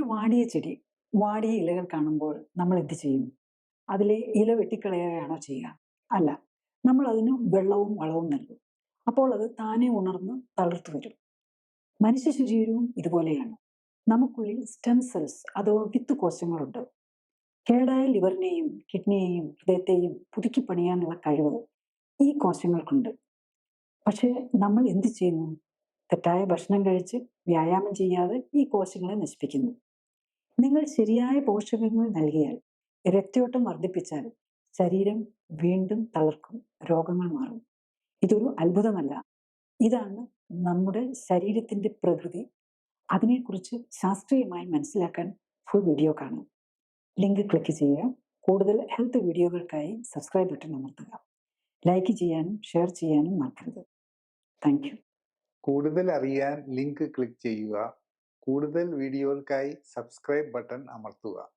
വാടിയ ചെടി, വാടിയ ഇലകൾ കാണുമ്പോൾ നമ്മൾ എന്ത് ചെയ്യും? അതിലെ ഇല വെട്ടിക്കളയുകയാണോ ചെയ്യുക? അല്ല. നമ്മൾ അതിന് വെള്ളവും വളവും നൽകും. അപ്പോൾ അത് താനെ ഉണർന്ന് തളിർത്തു വരും. മനുഷ്യ ശരീരവും ഇതുപോലെയാണ്. നമുക്കുള്ളിൽ സ്റ്റെം സെൽസ് അഥവാ വിത്ത് കോശങ്ങളുണ്ട്. കേടായ ലിവറിനെയും കിഡ്നിയെയും ഹൃദയത്തെയും പുതുക്കി പണിയാനുള്ള കഴിവ് ഈ കോശങ്ങൾക്കുണ്ട്. പക്ഷേ നമ്മൾ എന്ത് ചെയ്യുന്നു? തെറ്റായ ഭക്ഷണം കഴിച്ച് വ്യായാമം ചെയ്യാതെ ഈ കോശങ്ങളെ നശിപ്പിക്കുന്നു. നിങ്ങൾ ശരിയായ പോഷകങ്ങൾ നൽകിയാൽ, രക്തയോട്ടം വർദ്ധിപ്പിച്ചാൽ ശരീരം വീണ്ടും തളർക്കും, രോഗങ്ങൾ മാറും. ഇതൊരു അത്ഭുതമല്ല. ഇതാണ് നമ്മുടെ ശരീരത്തിന്റെ പ്രകൃതി. അതിനെക്കുറിച്ച് ശാസ്ത്രീയമായി മനസ്സിലാക്കാൻ ഫുൾ വീഡിയോ കാണും. ലിങ്ക് ക്ലിക്ക് ചെയ്യുക. കൂടുതൽ ഹെൽത്ത് വീഡിയോകൾക്കായി സബ്സ്ക്രൈബ് ബട്ടൺ അമർത്തുക. ലൈക്ക് ചെയ്യാനും ഷെയർ ചെയ്യാനും മറക്കരുത്. Thank you. കൂടുതൽ അറിയാൻ ലിങ്ക് ക്ലിക്ക് ചെയ്യുക. കൂടുതൽ വീഡിയോകൾക്കായി സബ്സ്ക്രൈബ് ബട്ടൺ അമർത്തുക.